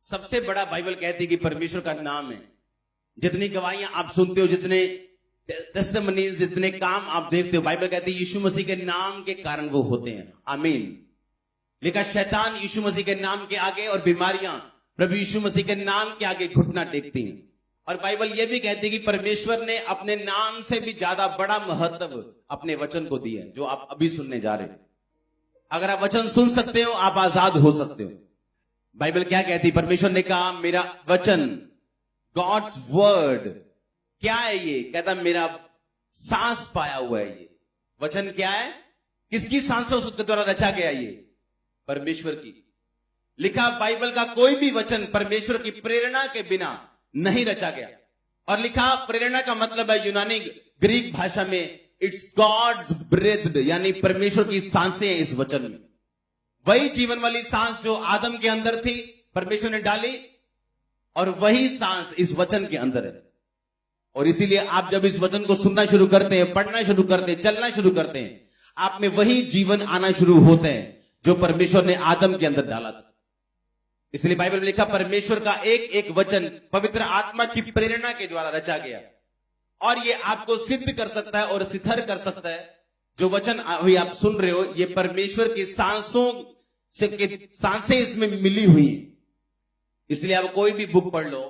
सबसे बड़ा बाइबल कहती है कि परमेश्वर का नाम है। जितनी गवाहियां आप सुनते हो, जितने टेस्टिमनीज, जितने काम आप देखते हो, बाइबल कहती है यीशु मसीह के नाम के कारण वो होते हैं। आमीन। लिखा शैतान यीशु मसीह के नाम के आगे और बीमारियां प्रभु यीशु मसीह के नाम के आगे घुटना टेकती हैं। और बाइबल यह भी कहती है कि परमेश्वर ने अपने नाम से भी ज्यादा बड़ा महत्व अपने वचन को दिया है, जो आप अभी सुनने जा रहे हैं। अगर आप वचन सुन सकते हो, आप आजाद हो सकते हो। बाइबल क्या कहती? परमेश्वर ने कहा मेरा वचन, गॉड्स वर्ड क्या है ये? कहता मेरा सांस पाया हुआ है। ये वचन क्या है? किसकी सांसों के द्वारा रचा गया? ये परमेश्वर की। लिखा बाइबल का कोई भी वचन परमेश्वर की प्रेरणा के बिना नहीं रचा गया। और लिखा प्रेरणा का मतलब है यूनानी ग्रीक भाषा में इट्स गॉड्स ब्रेथ, यानी परमेश्वर की सांसें हैं इस वचन में। वही जीवन वाली सांस जो आदम के अंदर थी परमेश्वर ने डाली, और वही सांस इस वचन के अंदर है। और इसीलिए आप जब इस वचन को सुनना शुरू करते हैं, पढ़ना शुरू करते हैं, चलना शुरू करते हैं, आप में वही जीवन आना शुरू होते हैं जो परमेश्वर ने आदम के अंदर डाला था। इसलिए बाइबल में लिखा परमेश्वर का एक एक वचन पवित्र आत्मा की प्रेरणा के द्वारा रचा गया, और ये आपको सिद्ध कर सकता है और सिथर कर सकता है। जो वचन अभी आप सुन रहे हो, ये परमेश्वर की सांसों से सांसें इसमें मिली हुई है। इसलिए आप कोई भी बुक पढ़ लो,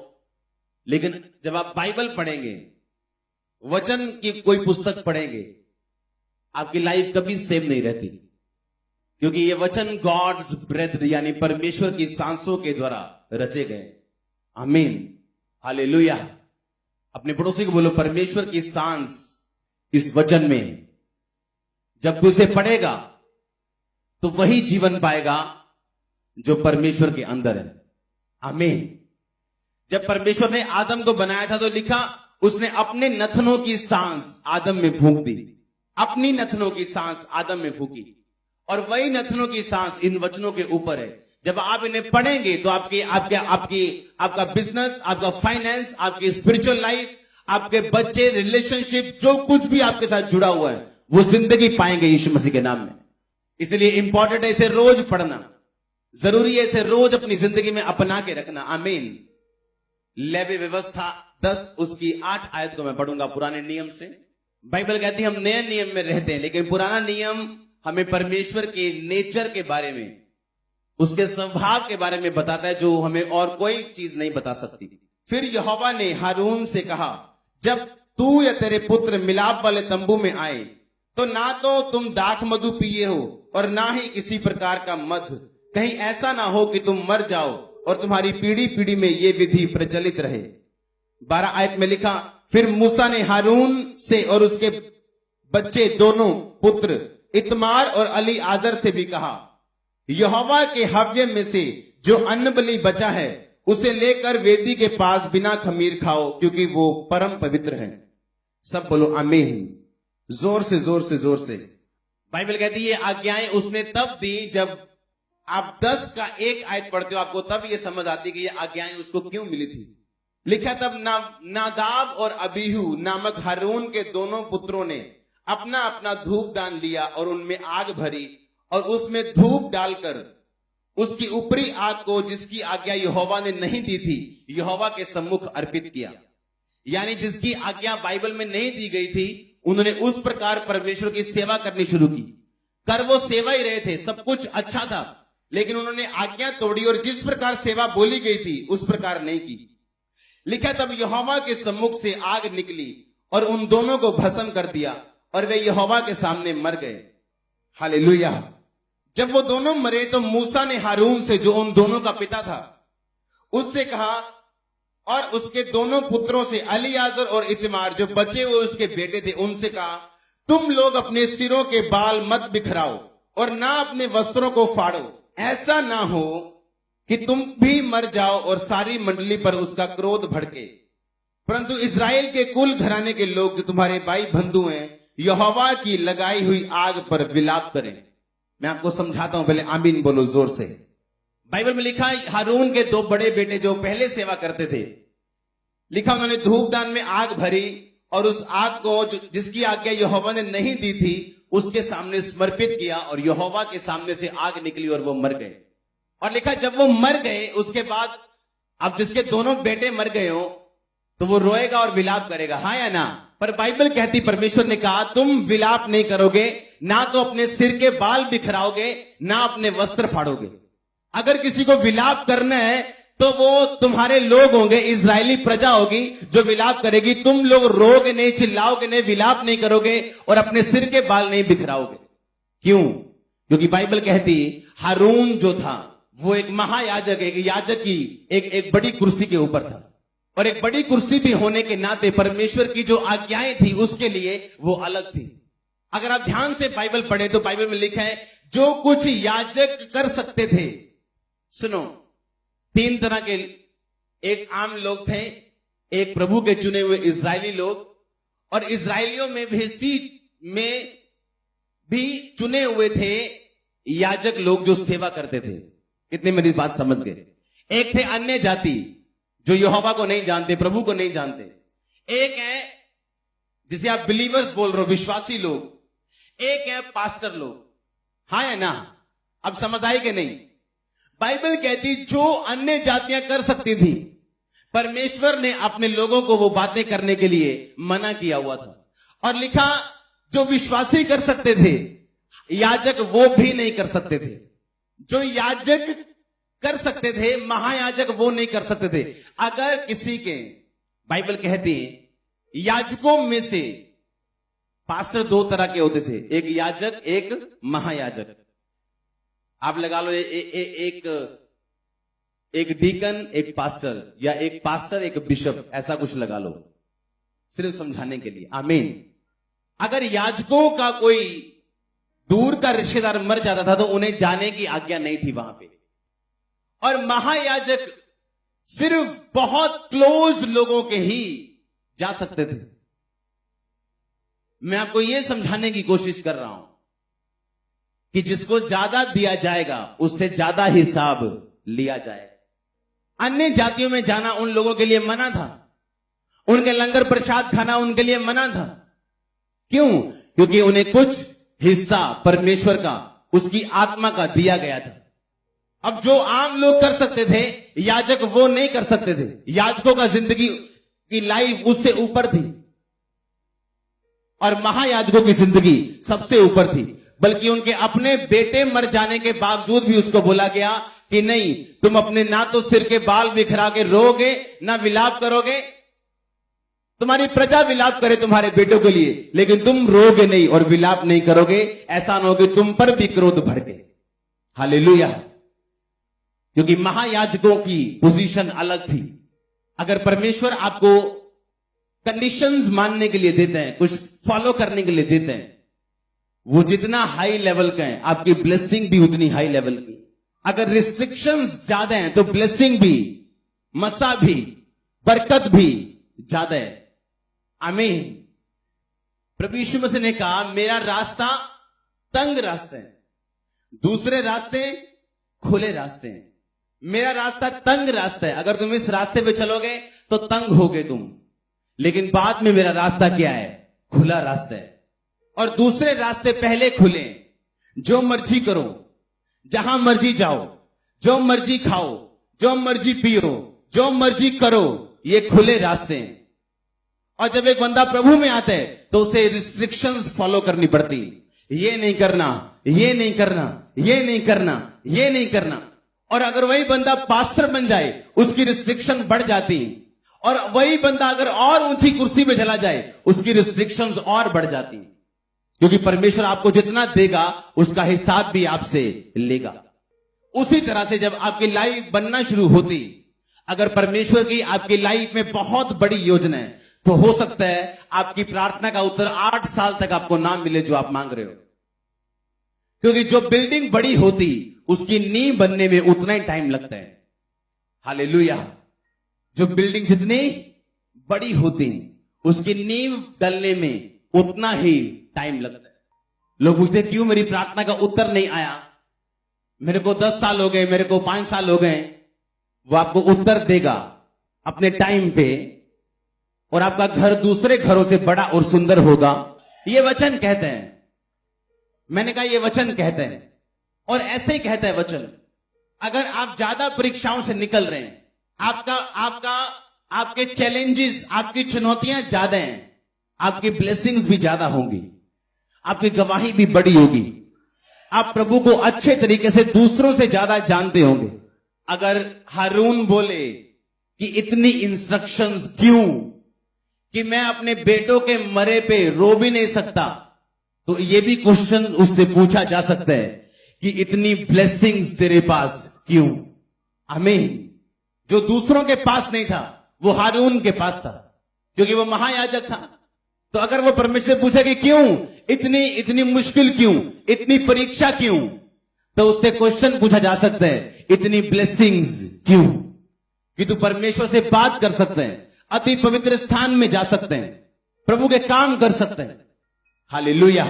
लेकिन जब आप बाइबल पढ़ेंगे, वचन की कोई पुस्तक पढ़ेंगे, आपकी लाइफ कभी सेम नहीं रहती, क्योंकि ये वचन गॉड्स ब्रेथ यानी परमेश्वर की सांसों के द्वारा रचे गए। आमीन, हालेलुया। अपने पड़ोसी को बोलो परमेश्वर की सांस इस वचन में। जब तू इसे पढ़ेगा तो वही जीवन पाएगा जो परमेश्वर के अंदर है। आमीन। जब परमेश्वर ने आदम को बनाया था तो लिखा उसने अपने नथनों की सांस आदम में फूंक दी। अपनी नथनों की सांस आदम में फूंकी, और वही नथनों की सांस इन वचनों के ऊपर है। जब आप इन्हें पढ़ेंगे तो आपका बिजनेस, आपका फाइनेंस, आपकी स्पिरिचुअल लाइफ, आपके बच्चे, रिलेशनशिप, जो कुछ भी आपके साथ जुड़ा हुआ है वो जिंदगी पाएंगे यीशु मसीह के नाम में। इसलिए इंपॉर्टेंट है इसे रोज पढ़ना, जरूरी है इसे रोज अपनी जिंदगी में अपना के रखना। आमीन। लेवी व्यवस्था 10 उसकी 8 आयत को मैं पढ़ूंगा पुराने नियम से। बाइबल कहती है हम नए नियम में रहते हैं, लेकिन पुराना नियम हमें परमेश्वर के नेचर के बारे में, उसके स्वभाव के बारे में बताता है, जो हमें और कोई चीज नहीं बता सकती। फिर यहोवा ने हारून से कहा, जब तू या तेरे पुत्र मिलाप वाले तंबू में आए तो ना तो तुम दाख मधु पिए हो और ना ही किसी प्रकार का मध, कहीं ऐसा ना हो कि तुम मर जाओ और तुम्हारी पीढ़ी पीढ़ी में ये विधि प्रचलित रहे। 12 आयत में लिखा, फिर मूसा ने हारून से और उसके बच्चे दोनों पुत्र इतमार और अली आजर से भी कहा, यहोवा के हव्य में से जो अन्न बलि बचा है उसे लेकर वेदी के पास बिना खमीर खाओ, क्योंकि वो परम पवित्र है। सब बोलो आमीन, जोर से जोर से जोर से। बाइबल कहती है आज्ञाएं उसने तब दी, जब आप 10 का 1 आयत पढ़ते हो आपको तब ये समझ आती कि ये आज्ञाएं उसको क्यों मिली थी। लिखा तब नादाब और अबीहू नामक हारून के दोनों पुत्रों ने अपना अपना धूप दान लिया और उनमें आग भरी और उसमें धूप डालकर उसकी ऊपरी आग को, जिसकी आज्ञा यहोवा ने नहीं दी थी, यहोवा के सम्मुख अर्पित किया। यानी जिसकी आज्ञा बाइबल में नहीं दी गई थी, उन्होंने उस प्रकार परमेश्वर की सेवा करनी शुरू की। कर वो सेवा ही रहे थे, सब कुछ अच्छा था, लेकिन उन्होंने आज्ञा तोड़ी और जिस प्रकार सेवा बोली गई थी उस प्रकार नहीं की। लिखा तब यहोवा के सम्मुख से आग निकली और उन दोनों को भस्म कर दिया और वे यहोवा के सामने मर गए। हालेलुया। जब वो दोनों मरे तो मूसा ने हारून से, जो उन दोनों का पिता था, उससे कहा, और उसके दोनों पुत्रों से अलीआजर और इतमार जो बचे हुए उसके बेटे थे, उनसे कहा, तुम लोग अपने सिरों के बाल मत बिखराओ और ना अपने वस्त्रों को फाड़ो, ऐसा ना हो कि तुम भी मर जाओ और सारी मंडली पर उसका क्रोध भड़के। परंतु इस्राएल के कुल घराने के लोग जो तुम्हारे भाई बंधु हैं, यहोवा की लगाई हुई आग पर विलाप करें। मैं आपको समझाता हूं, पहले आमीन बोलो जोर से। बाइबल में लिखा हारून के 2 बड़े बेटे जो पहले सेवा करते थे, लिखा उन्होंने धूपदान में आग भरी और उस आग को, जिसकी आज्ञा यहोवा ने नहीं दी थी, उसके सामने समर्पित किया और यहोवा के सामने से आग निकली और वो मर गए। और लिखा जब वो मर गए उसके बाद अब जिसके दोनों बेटे मर गए हो तो वो रोएगा और विलाप करेगा, हाँ या ना? पर बाइबल कहती, परमेश्वर ने कहा तुम विलाप नहीं करोगे, ना तो अपने सिर के बाल बिखराओगे, ना अपने वस्त्र फाड़ोगे। अगर किसी को विलाप करना है तो वो तुम्हारे लोग होंगे, इजरायली प्रजा होगी जो विलाप करेगी। तुम लोग रोगे नहीं, चिल्लाओगे नहीं, विलाप नहीं करोगे और अपने सिर के बाल नहीं बिखराओगे। क्यों? क्योंकि बाइबल कहती हारून जो था वो एक महायाजक, एक याजक की एक बड़ी कुर्सी के ऊपर था, और एक बड़ी कुर्सी भी होने के नाते परमेश्वर की जो आज्ञाएं थी उसके लिए वो अलग थी। अगर आप ध्यान से बाइबल पढ़े तो बाइबल में लिखा है जो कुछ याजक कर सकते थे। सुनो, 3 तरह के, एक आम लोग थे, एक प्रभु के चुने हुए इजरायली लोग, और इजरायलियों में भी चुने हुए थे याजक लोग जो सेवा करते थे। कितने मेरी बात समझ गए? एक थे अन्य जाति जो यहोवा को नहीं जानते, प्रभु को नहीं जानते। एक है जिसे आप बिलीवर्स बोल रहे हो, विश्वासी लोग। एक है पास्टर लोग, हाँ या ना? अब समझ आई कि नहीं? बाइबल कहती जो अन्य जातियां कर सकती थी, परमेश्वर ने अपने लोगों को वो बातें करने के लिए मना किया हुआ था। और लिखा जो विश्वासी कर सकते थे, याजक वो भी नहीं कर सकते थे। जो याजक कर सकते थे, महायाजक वो नहीं कर सकते थे। अगर किसी के, बाइबल कहती है याजकों में से, पास्टर 2 तरह के होते थे, एक याजक एक महायाजक। आप लगा लो एक डीकन एक पास्टर, या एक पास्टर एक बिशप, ऐसा कुछ लगा लो सिर्फ समझाने के लिए। आमीन। अगर याजकों का कोई दूर का रिश्तेदार मर जाता था तो उन्हें जाने की आज्ञा नहीं थी वहां पे, और महायाजक सिर्फ बहुत क्लोज लोगों के ही जा सकते थे। मैं आपको यह समझाने की कोशिश कर रहा हूं कि जिसको ज्यादा दिया जाएगा उससे ज्यादा हिसाब लिया जाएगा। अन्य जातियों में जाना उन लोगों के लिए मना था, उनके लंगर प्रसाद खाना उनके लिए मना था। क्यों? क्योंकि उन्हें कुछ हिस्सा परमेश्वर का, उसकी आत्मा का दिया गया था। अब जो आम लोग कर सकते थे, याजक वो नहीं कर सकते थे। याजकों का जिंदगी की लाइफ उससे ऊपर थी, और महायाजकों की जिंदगी सबसे ऊपर थी। बल्कि उनके अपने बेटे मर जाने के बावजूद भी उसको बोला गया कि नहीं, तुम अपने ना तो सिर के बाल बिखरा के रोगे, ना विलाप करोगे। तुम्हारी प्रजा विलाप करे तुम्हारे बेटों के लिए, लेकिन तुम रोगे नहीं और विलाप नहीं करोगे। ऐसा न हो कि तुम पर भी क्रोध भड़के। हालेलुया। क्योंकि महायाजकों की पोजीशन अलग थी। अगर परमेश्वर आपको कंडीशंस मानने के लिए देते हैं, कुछ फॉलो करने के लिए देते हैं, वो जितना हाई लेवल का है, आपकी ब्लेसिंग भी उतनी हाई लेवल की। अगर रिस्ट्रिक्शंस ज्यादा हैं तो ब्लेसिंग भी, मसा भी, बरकत भी ज्यादा है। आमीन। प्रभु यीशु मसीह ने कहा मेरा रास्ता तंग रास्ता है, दूसरे रास्ते खुले रास्ते हैं। मेरा रास्ता तंग रास्ता है, अगर तुम इस रास्ते पे चलोगे तो तंग होगे तुम, लेकिन बाद में मेरा रास्ता क्या है? खुला रास्ता है। और दूसरे रास्ते पहले खुले, जो मर्जी करो, जहां मर्जी जाओ, जो मर्जी खाओ, जो मर्जी पियो, जो मर्जी करो, ये खुले रास्ते हैं। और जब एक बंदा प्रभु में आता है तो उसे रिस्ट्रिक्शंस फॉलो करनी पड़ती। ये नहीं करना, ये नहीं करना, ये नहीं करना, ये नहीं करना। और अगर वही बंदा पास्टर बन जाए, उसकी रिस्ट्रिक्शन बढ़ जाती। और वही बंदा अगर और ऊंची कुर्सी पे चला जाए, उसकी रिस्ट्रिक्शंस और बढ़ जाती। क्योंकि परमेश्वर आपको जितना देगा उसका हिसाब भी आपसे लेगा। उसी तरह से जब आपकी लाइफ बनना शुरू होती, अगर परमेश्वर की आपकी लाइफ में बहुत बड़ी योजना है, तो हो सकता है आपकी प्रार्थना का उत्तर 8 साल तक आपको ना मिले जो आप मांग रहे हो। क्योंकि जो बिल्डिंग बड़ी होती, उसकी नींव बनने में उतना ही टाइम लगता है। हालेलुया। जो बिल्डिंग जितनी बड़ी होती, उसकी नींव डलने में उतना ही टाइम लगता है। लोग पूछते क्यों मेरी प्रार्थना का उत्तर नहीं आया? मेरे को 10 साल हो गए, मेरे को 5 साल हो गए। वो आपको उत्तर देगा अपने टाइम पे, और आपका घर दूसरे घरों से बड़ा और सुंदर होगा। ये वचन कहते हैं। मैंने कहा ये वचन कहते हैं, और ऐसे ही कहता है वचन। अगर आप ज्यादा परीक्षाओं से निकल रहे हैं, आपका आपका आपके चैलेंजेस, आपकी चुनौतियां ज्यादा हैं, आपकी ब्लेसिंग्स भी ज्यादा होंगी, आपकी गवाही भी बड़ी होगी, आप प्रभु को अच्छे तरीके से दूसरों से ज्यादा जानते होंगे। अगर हारून बोले कि इतनी इंस्ट्रक्शंस क्यों, कि मैं अपने बेटों के मरे पे रो भी नहीं सकता, तो ये भी क्वेश्चन उससे पूछा जा सकता है कि इतनी ब्लेसिंग्स तेरे पास क्यों। आमीन। जो दूसरों के पास नहीं था वो हारून के पास था, क्योंकि वो महायाजक था। तो अगर वो परमेश्वर से पूछे कि क्यों, इतनी इतनी मुश्किल क्यों, इतनी परीक्षा क्यों, तो उससे क्वेश्चन पूछा जा सकता है इतनी ब्लेसिंग्स क्यों, कि तू परमेश्वर से बात कर सकते हैं, अति पवित्र स्थान में जा सकते हैं, प्रभु के काम कर सकते हैं। हालेलुया।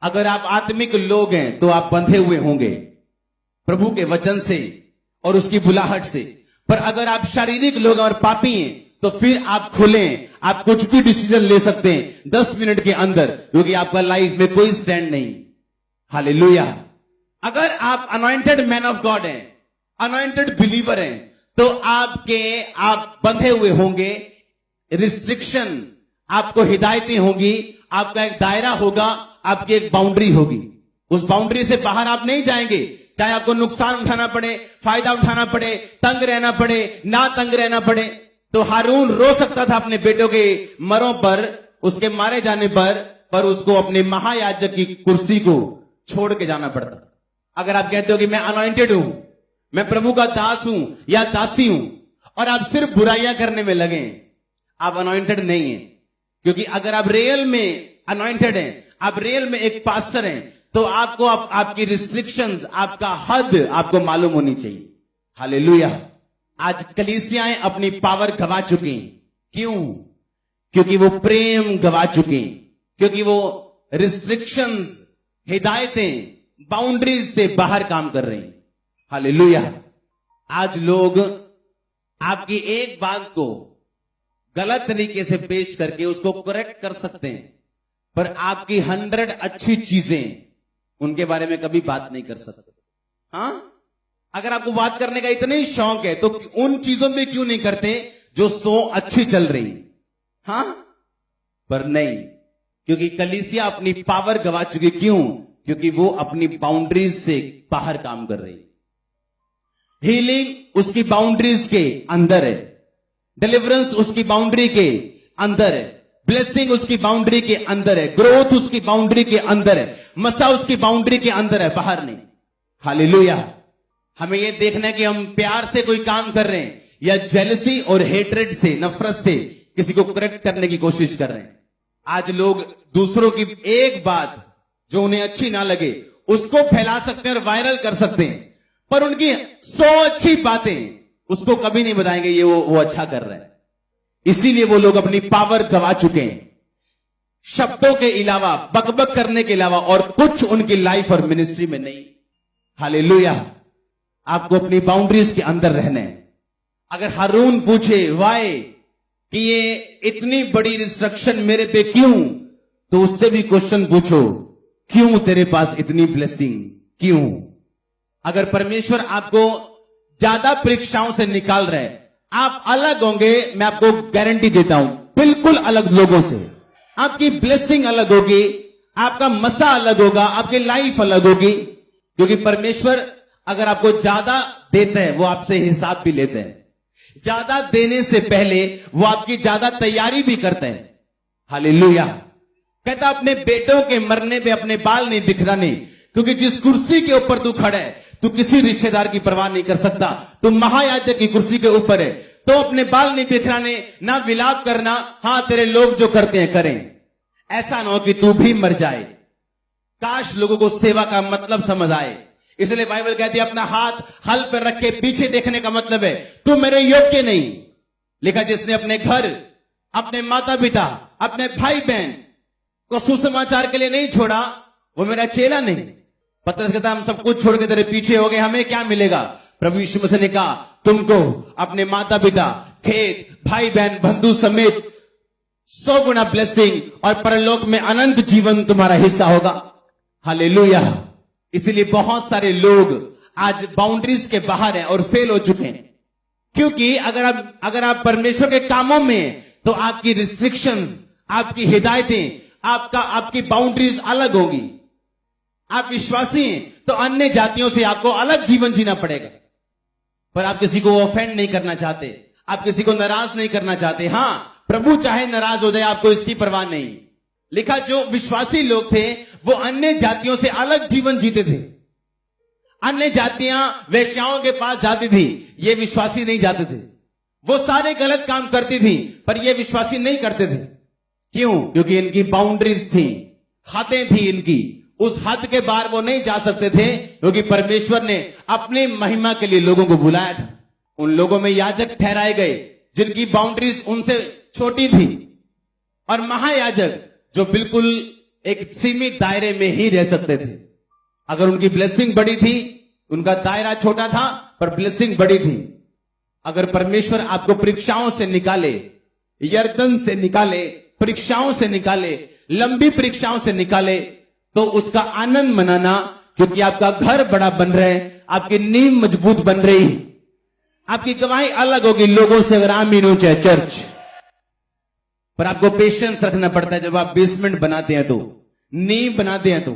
अगर आप आत्मिक लोग हैं तो आप बंधे हुए होंगे प्रभु के वचन से और उसकी बुलाहट से, पर अगर आप शारीरिक लोग और पापी हैं तो फिर आप खुलें, आप कुछ भी डिसीजन ले सकते हैं 10 मिनट के अंदर, क्योंकि आपका लाइफ में कोई स्टैंड नहीं। हालेलुया। अगर आप अनॉइंटेड मैन ऑफ गॉड हैं, अनॉइंटेड बिलीवर हैं, तो आप बंधे हुए होंगे, रिस्ट्रिक्शन, आपको हिदायतें होगी, आपका एक दायरा होगा, आपकी एक बाउंड्री होगी। उस बाउंड्री से बाहर आप नहीं जाएंगे, चाहे आपको नुकसान उठाना पड़े, फायदा उठाना पड़े, तंग रहना पड़े, ना तंग रहना पड़े। तो हारून रो सकता था अपने बेटों के मरों पर, उसके मारे जाने पर उसको अपने महायाजक की कुर्सी को छोड़ के जाना पड़ता। अगर आप कहते हो कि मैं अनॉइंटेड हूं, मैं प्रभु का दास हूं या दासी हूं, और आप सिर्फ बुराइयां करने में लगे, आप अनॉइंटेड नहीं हैं। क्योंकि अगर आप रियल में अनॉइंटेड हैं, आप रियल में एक पास्टर हैं, तो आपको आपकी रिस्ट्रिक्शंस, आपका हद आपको मालूम होनी चाहिए। हालेलुया। आज कलीसियाएं अपनी पावर गवा चुकी हैं। क्यों? क्योंकि वो प्रेम गवा चुके हैं, क्योंकि वो रिस्ट्रिक्शंस, हिदायतें, बाउंड्रीज से बाहर काम कर रहे हैं। हालेलुया। आज लोग आपकी एक बात को गलत तरीके से पेश करके उसको करेक्ट कर सकते हैं, पर आपकी 100 अच्छी चीजें उनके बारे में कभी बात नहीं कर सकते। हाँ, अगर आपको बात करने का इतना ही शौक है तो उन चीजों में क्यों नहीं करते जो 100 अच्छी चल रही। हाँ, पर नहीं, क्योंकि कलीसिया अपनी पावर गवा चुकी। क्यों? क्योंकि वो अपनी बाउंड्रीज से बाहर काम कर रही। हीलिंग उसकी बाउंड्रीज के अंदर है, डिलीवरेंस उसकी बाउंड्री के अंदर है, ब्लेसिंग उसकी बाउंड्री के अंदर है, ग्रोथ उसकी बाउंड्री के अंदर है, मसा उसकी बाउंड्री के अंदर है, बाहर नहीं। हालेलुया। हमें यह देखना है कि हम प्यार से कोई काम कर रहे हैं या जेलसी और हेट्रेड से, नफरत से किसी को करेक्ट करने की कोशिश कर रहे हैं। आज लोग दूसरों की एक बात जो उन्हें अच्छी ना लगे उसको फैला सकते हैं और वायरल कर सकते हैं, पर उनकी 100 अच्छी बातें उसको कभी नहीं बताएंगे ये वो अच्छा कर रहे हैं। इसीलिए वो लोग अपनी पावर गवा चुके हैं। शब्दों के अलावा, बकबक करने के अलावा और कुछ उनकी लाइफ और मिनिस्ट्री में नहीं। हालेलुया। आपको अपनी बाउंड्रीज के अंदर रहना है। अगर हारून पूछे वाई कि ये इतनी बड़ी रिस्ट्रिक्शन मेरे पे क्यों, तो उससे भी क्वेश्चन पूछो, क्यों तेरे पास इतनी ब्लेसिंग क्यों? अगर परमेश्वर आपको ज्यादा परीक्षाओं से निकाल रहे हैं, आप अलग होंगे, मैं आपको गारंटी देता हूं, बिल्कुल अलग लोगों से। आपकी ब्लेसिंग अलग होगी, आपका मसा अलग होगा, आपकी लाइफ अलग होगी। क्योंकि परमेश्वर अगर आपको ज्यादा देते हैं वो आपसे हिसाब भी लेते हैं। ज्यादा देने से पहले वो आपकी ज्यादा तैयारी भी करते हैं। हालेलुया। कहता अपने बेटों के मरने पे अपने बाल नहीं बिखराने, क्योंकि जिस कुर्सी के ऊपर तू खड़ा है तू किसी रिश्तेदार की परवाह नहीं कर सकता। तू महायाजक की कुर्सी के ऊपर है, तो अपने बाल नहीं बिखराने, ना विलाप करना। हां, तेरे लोग जो करते हैं करें, ऐसा ना हो कि तू भी मर जाए। काश लोगों को सेवा का मतलब समझ आए। इसलिए बाइबल कहती है अपना हाथ हल पर रख के पीछे देखने का मतलब है तू मेरे योग्य नहीं। लिखा जिसने अपने घर, अपने माता पिता, अपने भाई बहन को सुसमाचार के लिए नहीं छोड़ा वो मेरा चेला नहीं। पतरस कहता हम सब कुछ छोड़ के तेरे पीछे हो गए, हमें क्या मिलेगा? प्रभु यीशु मसीह ने कहा तुमको अपने माता पिता, खेत, भाई बहन, बंधु समेत 100 गुना ब्लेसिंग और परलोक में अनंत जीवन तुम्हारा हिस्सा होगा। हालेलुया। इसलिए बहुत सारे लोग आज बाउंड्रीज के बाहर हैं और फेल हो चुके हैं। क्योंकि अगर आप परमेश्वर के कामों में हैं, तो आपकी रिस्ट्रिक्शंस, आपकी हिदायतें, आपकी बाउंड्रीज अलग होगी। आप विश्वासी हैं तो अन्य जातियों से आपको अलग जीवन जीना पड़ेगा। पर आप किसी को ऑफेंड नहीं करना चाहते, आप किसी को नाराज नहीं करना चाहते। हां, प्रभु चाहे नाराज हो जाए, आपको इसकी परवाह नहीं। लिखा, जो विश्वासी लोग थे वो अन्य जातियों से अलग जीवन जीते थे। अन्य जातियां वेश्याओं के पास जाती थी, ये विश्वासी नहीं जाते थे। वो सारे गलत काम करती थी, पर ये विश्वासी नहीं करते थे। क्यों? क्योंकि इनकी बाउंड्रीज थी, हदें थी इनकी। उस हद के बाहर वो नहीं जा सकते थे, क्योंकि परमेश्वर ने अपनी महिमा के लिए लोगों को बुलाया था। उन लोगों में याजक ठहराए गए जिनकी बाउंड्रीज उनसे छोटी थी, और महायाजक जो बिल्कुल एक सीमित दायरे में ही रह सकते थे। अगर उनकी ब्लेसिंग बड़ी थी, उनका दायरा छोटा था पर ब्लेसिंग बड़ी थी। अगर परमेश्वर आपको परीक्षाओं से निकाले, यर्दन से निकाले, परीक्षाओं से निकाले, लंबी परीक्षाओं से निकाले, तो उसका आनंद मनाना, क्योंकि आपका घर बड़ा बन रहा है, आपकी नींव मजबूत बन रही, आपकी गवाही अलग होगी लोगों से। अगर आमीन हो चाहे चर्च। पर आपको पेशेंस रखना पड़ता है। जब आप बेसमेंट बनाते हैं, तो नींव बनाते हैं, तो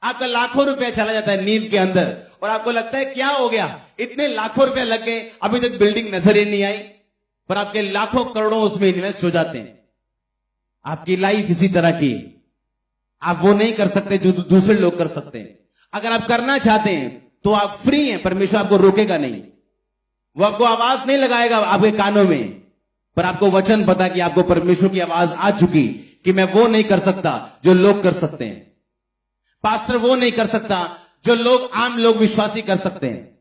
आपका लाखों रुपया चला जाता है नींव के अंदर, और आपको लगता है क्या हो गया, इतने लाखों रुपया लग गए, अभी तक बिल्डिंग नजर ही नहीं आई। पर आपके लाखों करोड़ों उसमें इन्वेस्ट हो जाते हैं। आपकी लाइफ इसी तरह की, आप वो नहीं कर सकते जो दूसरे लोग कर सकते हैं। अगर आप करना चाहते हैं तो आप फ्री हैं, परमेश्वर आपको रोकेगा नहीं। वो आपको आवाज नहीं लगाएगा आपके कानों में, पर आपको वचन पता कि आपको परमेश्वर की आवाज आ चुकी कि मैं वो नहीं कर सकता जो लोग कर सकते हैं। पास्टर वो नहीं कर सकता जो लोग, आम लोग विश्वासी कर सकते हैं।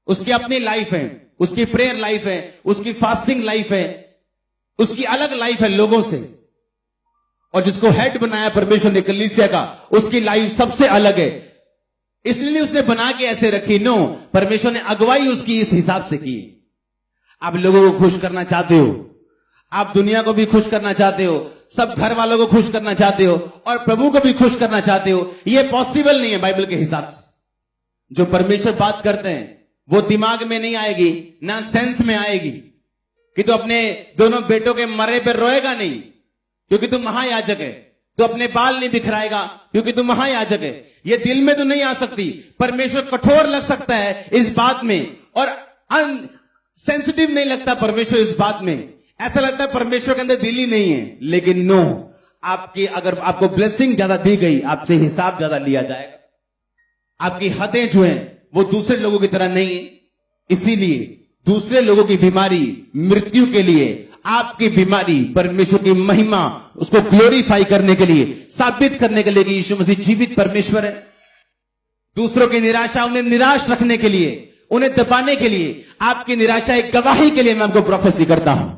उसकी अपनी लाइफ है, उसकी प्रेयर लाइफ है, उसकी फास्टिंग लाइफ है, उसकी अलग लाइफ है लोगों से। और जिसको हेड बनाया परमेश्वर ने कलीसिया का, उसकी लाइफ सबसे अलग है। इसलिए उसने बना के ऐसे रखी। नो, परमेश्वर ने अगुवाई उसकी इस हिसाब से की। आप लोगों को खुश करना चाहते हो, आप दुनिया को भी खुश करना चाहते हो, सब घर वालों को खुश करना चाहते हो, और प्रभु को भी खुश करना चाहते हो। यह पॉसिबल नहीं है बाइबल के हिसाब से। जो परमेश्वर बात करते हैं वो दिमाग में नहीं आएगी, ना सेंस में आएगी। कि तो अपने दोनों बेटों के मरे पर रोएगा नहीं, क्योंकि तू महायाजक है। तो अपने बाल नहीं बिखराएगा, क्योंकि तू महायाजक है। ये दिल में तो नहीं आ सकती। परमेश्वर कठोर लग सकता है इस बात में, और सेंसिटिव नहीं लगता परमेश्वर इस बात में। ऐसा लगता है परमेश्वर के अंदर दिल ही नहीं है। लेकिन नो, अगर आपको ब्लेसिंग ज्यादा दी गई, आपसे हिसाब ज्यादा लिया जाएगा। आपकी हदें जो हैं वो दूसरे लोगों की तरह नहीं है। इसीलिए दूसरे लोगों की बीमारी मृत्यु के लिए, आपकी बीमारी परमेश्वर की महिमा, उसको ग्लोरीफाई करने के लिए, साबित करने के लिए कि यीशु मसीह जीवित परमेश्वर है। दूसरों की निराशा उन्हें निराश रखने के लिए, उन्हें दबाने के लिए, आपकी निराशा एक गवाही के लिए मैं आपको प्रोफेसी करता हूं।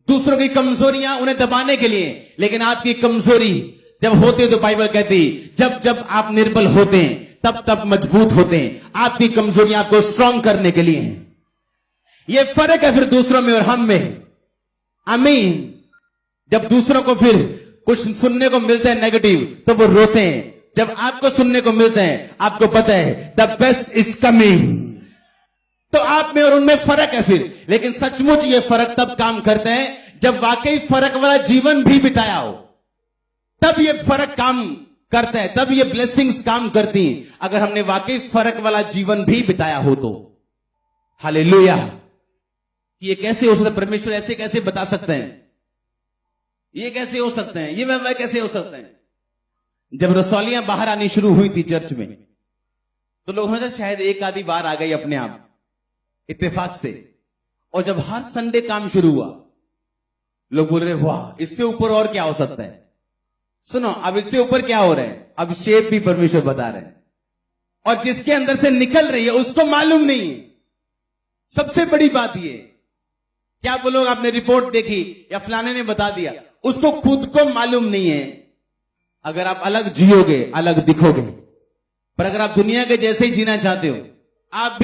दूसरों की कमजोरियां उन्हें दबाने के लिए, लेकिन आपकी कमजोरी जब होती है तो बाइबल कहती जब जब आप निर्बल होते हैं तब तब मजबूत होते हैं। आपकी कमजोरियां आपको स्ट्रांग करने के लिए हैं। यह फर्क है फिर दूसरों में और हम में। आमीन। जब दूसरों को फिर कुछ सुनने को मिलता है नेगेटिव, तो वो रोते हैं। जब आपको सुनने को मिलता है, आपको पता है द बेस्ट इज कमिंग। तो आप में और उनमें फर्क है फिर। लेकिन सचमुच ये फर्क तब काम करता है जब वाकई फर्क वाला जीवन भी बिताया हो, तब ये फर्क काम करता है, तब ये ब्लेसिंग्स काम करती हैं। अगर हमने वाकई फर्क वाला जीवन भी बिताया हो तो। हालेलुया। ये कैसे हो सकता है? परमेश्वर ऐसे कैसे बता सकते हैं? ये कैसे हो सकते हैं? ये मैं कैसे हो सकते हैं? जब रसौलियां बाहर आनी शुरू हुई थी चर्च में, तो लोगों ने शायद एक आधी बार आ गई अपने आप इत्तेफाक से। और जब हर संडे काम शुरू हुआ, लोग बोल रहे वाह, इससे ऊपर और क्या हो सकता है? सुनो, अब इससे ऊपर क्या हो रहा है? अब शेप भी परमेश्वर बता रहे हैं, और जिसके अंदर से निकल रही है उसको मालूम नहीं है। सबसे बड़ी बात ये, क्या वो लोग आपने रिपोर्ट देखी या फलाने ने बता दिया, उसको खुद को मालूम नहीं है। अगर आप अलग जियोगे, अलग दिखोगे। पर अगर आप दुनिया के जैसे ही जीना चाहते हो, आप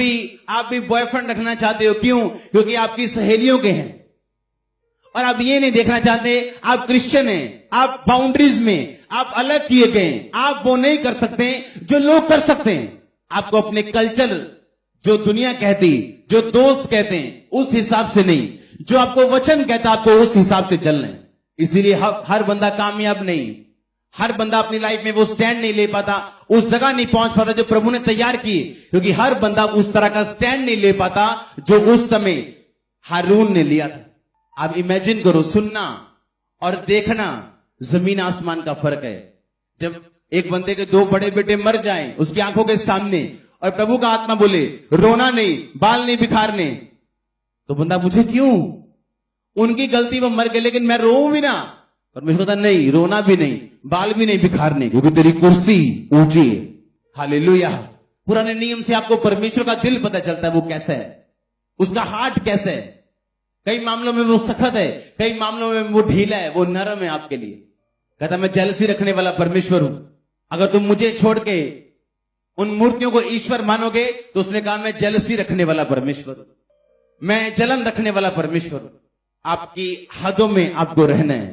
भी बॉयफ्रेंड रखना चाहते हो, क्यों? क्योंकि आपकी सहेलियों के हैं। और आप ये नहीं देखना चाहते आप क्रिश्चियन हैं, आप बाउंड्रीज में, आप अलग किए गए हैं। आप वो नहीं कर सकते जो लोग कर सकते हैं। आपको अपने कल्चर जो दुनिया कहती, जो दोस्त कहते हैं उस हिसाब से नहीं, जो आपको वचन कहता आपको उस हिसाब से चलना है। इसीलिए हर बंदा कामयाब नहीं, हर बंदा अपनी लाइफ में वो स्टैंड नहीं ले पाता, उस जगह नहीं पहुंच पाता जो प्रभु ने तैयार की, क्योंकि हर बंदा उस तरह का स्टैंड नहीं ले पाता जो उस समय हारून ने लिया था। आप इमेजिन करो, सुनना और देखना जमीन आसमान का फर्क है। जब एक बंदे के 2 बड़े बेटे मर जाएं उसकी आंखों के सामने और प्रभु का आत्मा बोले रोना नहीं, बाल नहीं बिखारने, तो बंदा पूछे क्यों? उनकी गलती, वो मर गए लेकिन मैं रोऊं भी ना। परमेश्वर कहता नहीं, रोना भी नहीं, बाल भी नहीं बिखारने, क्योंकि तेरी कुर्सी ऊंची है। हालेलुया। पुराने नियम से आपको परमेश्वर का दिल पता चलता है वो कैसा है, उसका हार्ट कैसा है। कई मामलों में वो सख्त है, कई मामलों में वो ढीला है, वो नरम है आपके लिए। कहता मैं जेलसी रखने वाला परमेश्वर हूं। अगर तुम मुझे छोड़ के उन मूर्तियों को ईश्वर मानोगे तो उसने कहा मैं जेलसी रखने वाला परमेश्वर हूं, मैं जलन रखने वाला परमेश्वर हूं। आपकी हदों में आपको रहना है,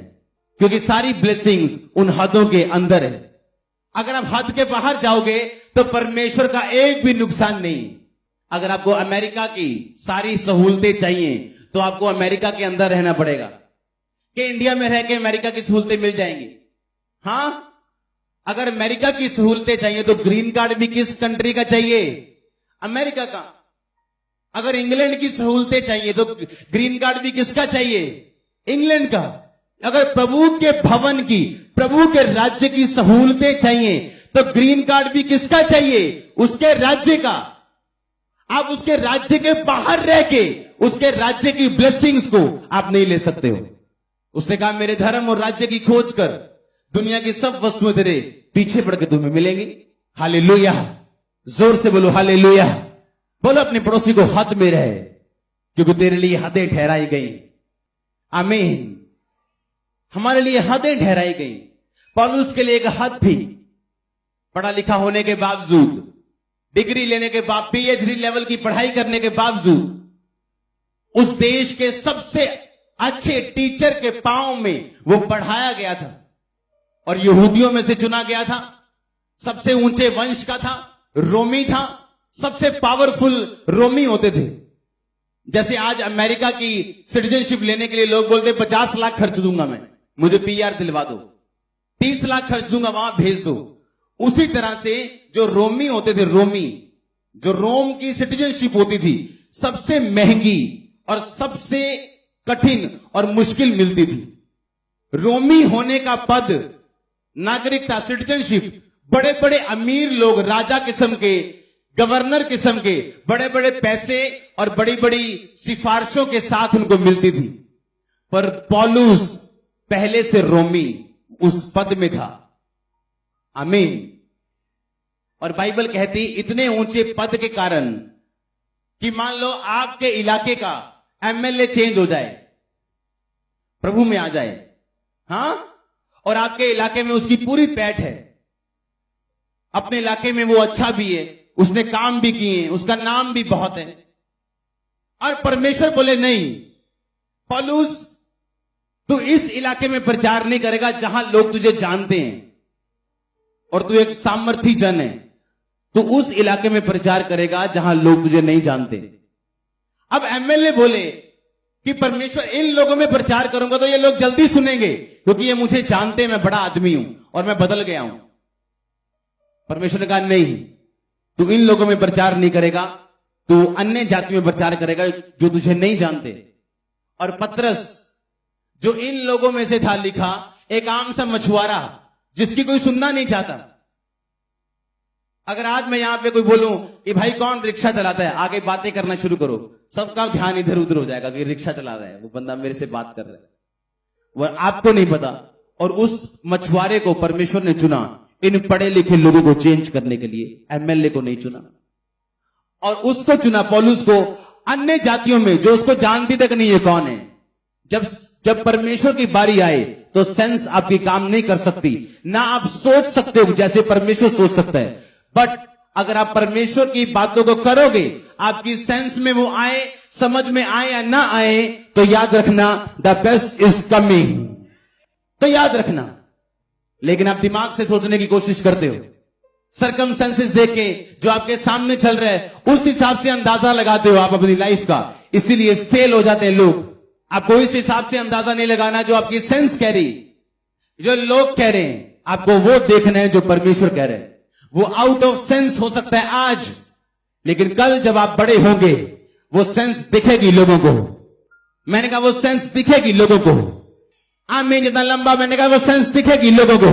क्योंकि सारी ब्लेसिंग्स उन हदों के अंदर है। अगर आप हद के बाहर जाओगे तो परमेश्वर का एक भी नुकसान नहीं। अगर आपको अमेरिका की सारी सहूलतें चाहिए तो आपको अमेरिका के अंदर रहना पड़ेगा, कि इंडिया में रह के अमेरिका की सहूलतें मिल जाएंगी। हां, अगर अमेरिका की सहूलतें चाहिए तो ग्रीन कार्ड भी किस कंट्री का चाहिए? अमेरिका का। अगर इंग्लैंड की सहूलतें चाहिए तो ग्रीन कार्ड भी किसका चाहिए? इंग्लैंड का। अगर प्रभु के भवन की, प्रभु के राज्य की सहूलतें चाहिए तो ग्रीन कार्ड भी किसका चाहिए? उसके राज्य का। आप उसके राज्य के बाहर रह के उसके राज्य की ब्लेसिंग्स को आप नहीं ले सकते हो। उसने कहा मेरे धर्म और राज्य की खोज कर, दुनिया की सब वस्तुएं तेरे पीछे पड़ के तुम्हें मिलेंगी। हालेलुया। जोर से बोलो हालेलुया। बोलो अपने पड़ोसी को हद में रहे, क्योंकि तेरे लिए हदें ठहराई गई। आमीन। हमारे लिए हदें ठहराई गई। पौलुस के लिए एक हद थी, पढ़ा लिखा होने के बावजूद, डिग्री लेने के बाद, पीएचडी लेवल की पढ़ाई करने के बावजूद उस देश के सबसे अच्छे टीचर के पांव में वो पढ़ाया गया था और यहूदियों में से चुना गया था। सबसे ऊंचे वंश का था, रोमी था, सबसे पावरफुल रोमी होते थे। जैसे आज अमेरिका की सिटीजनशिप लेने के लिए लोग बोलते 50 लाख खर्च दूंगा मैं, मुझे पीआर दिलवा दो, 30 लाख खर्च दूंगा, वहां भेज दो। उसी तरह से जो रोमी होते थे, रोमी, जो रोम की सिटीजनशिप होती थी, सबसे महंगी और सबसे कठिन और मुश्किल मिलती थी। रोमी होने का पद, नागरिकता, सिटीजनशिप, बड़े बड़े अमीर लोग, राजा किस्म के, गवर्नर किस्म के, बड़े बड़े पैसे और बड़ी बड़ी सिफारिशों के साथ उनको मिलती थी। पर पौलुस पहले से रोमी उस पद में था। आमीन। और बाइबल कहती इतने ऊंचे पद के कारण कि मान लो आपके इलाके का एमएलए चेंज हो जाए, प्रभु में आ जाए, हां, और आपके इलाके में उसकी पूरी पैठ है, अपने इलाके में वो अच्छा भी है, उसने काम भी किए, उसका नाम भी बहुत है, और परमेश्वर बोले नहीं पौलुस तू इस इलाके में प्रचार नहीं करेगा जहां लोग तुझे जानते हैं और तू एक सामर्थी जन है, तू उस इलाके में प्रचार करेगा जहां लोग तुझे नहीं जानते। अब एमएलए बोले कि परमेश्वर इन लोगों में प्रचार करूंगा तो ये लोग जल्दी सुनेंगे, क्योंकि ये मुझे जानते हैं, मैं बड़ा आदमी हूं और मैं बदल गया हूं। परमेश्वर ने कहा नहीं, तू इन लोगों में प्रचार नहीं करेगा, तू अन्य जाति में प्रचार करेगा जो तुझे नहीं जानते। और पतरस जो इन लोगों में से था, लिखा एक आम सा मछुआरा जिसकी कोई सुनना नहीं चाहता। अगर आज मैं यहां पे कोई बोलूं कि भाई कौन रिक्शा चलाता है, आगे बातें करना शुरू करो, सबका ध्यान इधर उधर हो जाएगा कि रिक्शा चला रहा है, वो बंदा मेरे से बात कर रहा है, वह आपको नहीं पता। और उस मछुआरे को परमेश्वर ने चुना इन पढ़े लिखे लोगों को चेंज करने के लिए, एमएलए को नहीं चुना। और उसको चुना, पौलुस को, अन्य जातियों में जो उसको जानती तक नहीं है कौन है। जब परमेश्वर की बारी आए तो सेंस आपकी काम नहीं कर सकती, ना आप सोच सकते हो जैसे परमेश्वर सोच सकता है। बट अगर आप परमेश्वर की बातों को करोगे, आपकी सेंस में वो आए, समझ में आए या ना आए, तो याद रखना द बेस्ट इज कमिंग, तो याद रखना। लेकिन आप दिमाग से सोचने की कोशिश करते हो, सरकमस्टेंसेस देख के, जो आपके सामने चल रहा है, उस हिसाब से अंदाजा लगाते हो आप अपनी लाइफ का, इसीलिए फेल हो जाते हैं लोग। आपको इस हिसाब से अंदाजा नहीं लगाना जो आपकी सेंस कह रही, जो लोग कह रहे हैं, आपको वो देखना है जो परमेश्वर कह रहे हैं। वो आउट ऑफ सेंस हो सकता है आज, लेकिन कल जब आप बड़े होंगे वो सेंस दिखेगी लोगों को। मैंने कहा वो सेंस दिखेगी लोगों को। आमीन। जितना लंबा मैंने कहा वो सेंस दिखेगी लोगों को।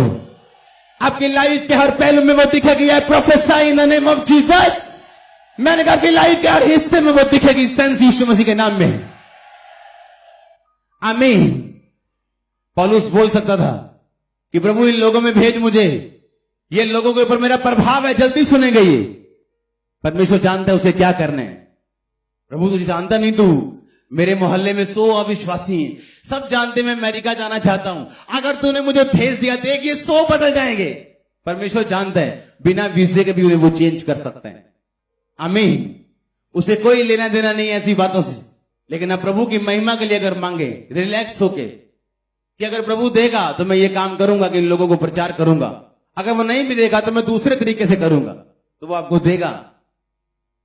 आपकी लाइफ के हर पहलू में वो दिखेगी। I prophesy in the name of Jesus. मैंने कहा आपकी लाइफ के हर हिस्से में वो दिखेगी सेंस यीशु मसीह के नाम में। आमीन। पौलुस बोल सकता था कि प्रभु इन लोगों में भेज मुझे, ये लोगों के ऊपर मेरा प्रभाव है, जल्दी सुनेंगे ये। परमेश्वर जानता है उसे क्या करना है। प्रभु तुझे जानता नहीं, तू मेरे मोहल्ले में 100 अविश्वासी हैं, सब जानते मैं अमेरिका जाना चाहता हूं, अगर तूने मुझे भेज दिया देख ये 100 बदल जाएंगे। परमेश्वर जानता है बिना वीजे के भी उन्हें वो चेंज कर सकता है। आमीन। उसे कोई लेना देना नहीं है ऐसी बातों से, लेकिन अब प्रभु की महिमा के लिए अगर मांगे रिलैक्स होके कि अगर प्रभु देगा तो मैं ये काम करूंगा कि लोगों को प्रचार करूंगा, अगर वो नहीं भी देगा तो मैं दूसरे तरीके से करूंगा, तो वो आपको देगा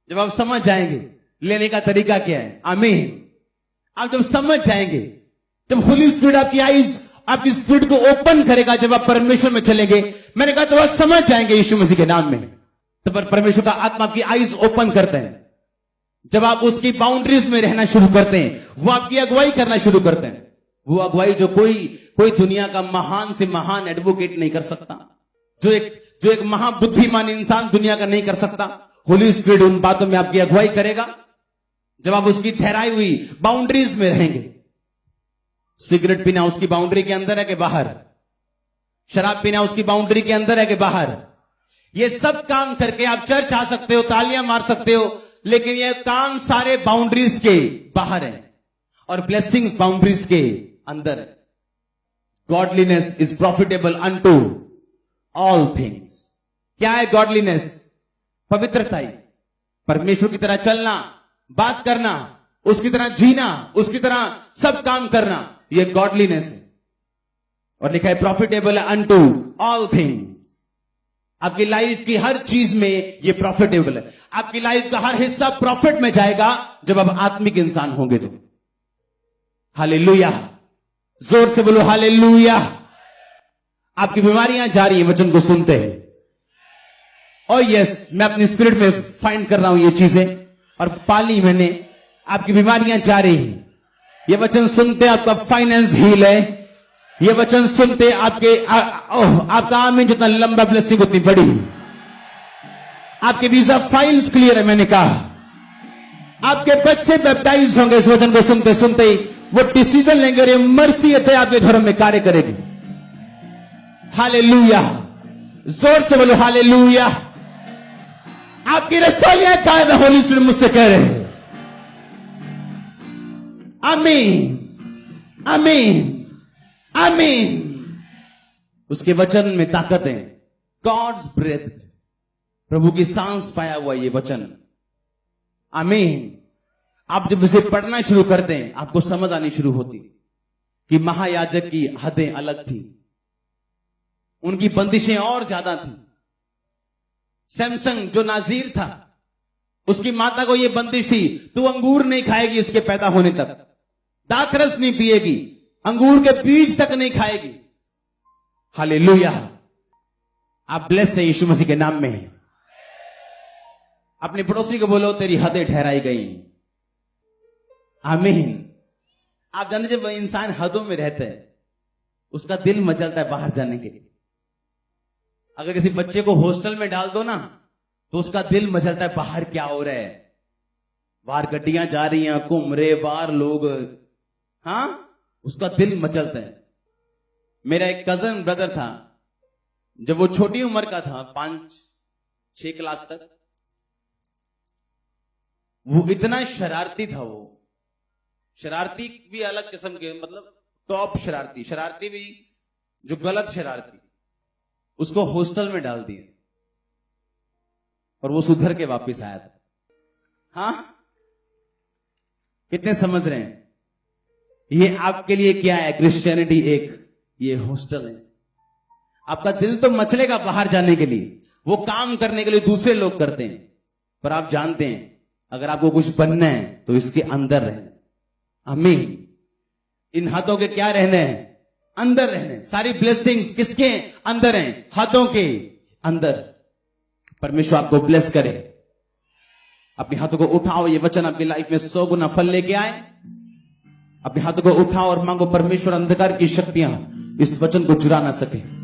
जब आप समझ जाएंगे लेने का तरीका क्या है। आमीन। आप जब समझ जाएंगे, जब होली स्पिरिट आपकी आईज, आपकी स्पिरिट को ओपन करेगा, जब आप परमेश्वर में चलेंगे, मैंने कहा तो आप समझ जाएंगे यीशु मसीह के नाम में। तो परमेश्वर का आत्मा आपकी आईज ओपन करते हैं। जब आप उसकी बाउंड्रीज में रहना शुरू करते हैं, वो आपकी अगुवाई करना शुरू करते हैं। वो अगुवाई जो कोई दुनिया का महान से महान एडवोकेट नहीं कर सकता, जो एक महाबुद्धिमान इंसान दुनिया का नहीं कर सकता। होली स्पिरिट उन बातों में आपकी अगुवाई करेगा जब आप उसकी ठहराई हुई बाउंड्रीज में रहेंगे। सिगरेट पीना उसकी बाउंड्री के अंदर है कि बाहर? शराब पीना उसकी बाउंड्री के अंदर है कि बाहर? ये सब काम करके आप चर्च आ सकते हो, तालियां मार सकते हो, लेकिन ये काम सारे बाउंड्रीज के बाहर है और ब्लेसिंग्स बाउंड्रीज के अंदर है। Godliness is profitable unto all things. क्या है गॉडलीनेस? पवित्रता ही। परमेश्वर की तरह चलना, बात करना, उसकी तरह जीना, उसकी तरह सब काम करना, यह गॉडलीनेस है। और लिखा है प्रॉफिटेबल अनटू ऑल थिंग्स। आपकी लाइफ की हर चीज में यह प्रॉफिटेबल है। आपकी लाइफ का हर हिस्सा प्रॉफिट में जाएगा जब आप आत्मिक इंसान होंगे तो। हालेलुया। जोर से बोलो हालेलुया। आपकी बीमारियां जा रही हैं वचन को सुनते हैं। और यस, मैं अपनी स्पिरिट में फाइंड कर रहा हूं ये चीजें और पाली मैंने। आपकी बीमारियां जा रही हैं, ये वचन सुनते आपका फाइनेंस हील है। ये वचन सुनते आपका आमीन जितना लंबा ब्लेसिंग उतनी बड़ी। आपके वीजा फाइल्स क्लियर है। मैंने कहा आपके बच्चे बैप्टाइज होंगे इस वचन को सुनते सुनते ही। वो डिसीजन लेंगे और ये मर्सी है आपके घरों में कार्य करेगी। हालेलुया। जोर से बोलो हालेलुया। आपकी रसोइयां कायम है, होली स्पिरिट मुझसे कह रहे हैं। आमीन, आमीन, आमीन। उसके वचन में ताकत है। गॉड्स ब्रेथ, प्रभु की सांस पाया हुआ ये वचन। आमीन। आप जब इसे पढ़ना शुरू करते हैं आपको समझ आनी शुरू होती कि महायाजक की हदें अलग थी, उनकी बंदिशें और ज्यादा थी। सैमसन जो नाजीर था, उसकी माता को यह बंदिश थी, तू अंगूर नहीं खाएगी इसके पैदा होने तक, दाखरस नहीं पिएगी, अंगूर के बीज तक नहीं खाएगी। हालेलुया। आप ब्लेस है यीशु मसीह के नाम में। अपने पड़ोसी को बोलो तेरी हदें ठहराई गई। आमीन। आप जानते जब इंसान हदों में रहता है उसका दिल मचलता है बाहर जाने के लिए। अगर किसी बच्चे को हॉस्टल में डाल दो ना तो उसका दिल मचलता है बाहर क्या हो रहा है, बाहर गड्डियां जा रही हैं, घूम रहे बाहर लोग, हाँ, उसका दिल मचलता है। मेरा एक कजन ब्रदर था, जब वो छोटी उम्र का था 5-6 क्लास तक, वो इतना शरारती था। वो शरारती भी अलग किस्म के, मतलब टॉप शरारती भी जो गलत शरारती, उसको हॉस्टल में डाल दिया और वो सुधर के वापस आया था। हाँ, कितने समझ रहे हैं? ये आपके लिए क्या है? क्रिश्चियनिटी एक ये हॉस्टल है। आपका दिल तो मचलेगा बाहर जाने के लिए, वो काम करने के लिए दूसरे लोग करते हैं, पर आप जानते हैं अगर आपको कुछ बनना है तो इसके अंदर रहना। आमीन। इन हाथों के क्या रहने हैं? अंदर रहने। सारी ब्लेसिंग्स किसके अंदर हैं? हाथों के अंदर। परमेश्वर आपको ब्लेस करे। अपने हाथों को उठाओ, ये वचन अपनी लाइफ में 100 गुना फल लेके आए। अपने हाथों को उठाओ और मांगो परमेश्वर अंधकार की शक्तियां इस वचन को चुरा ना सके।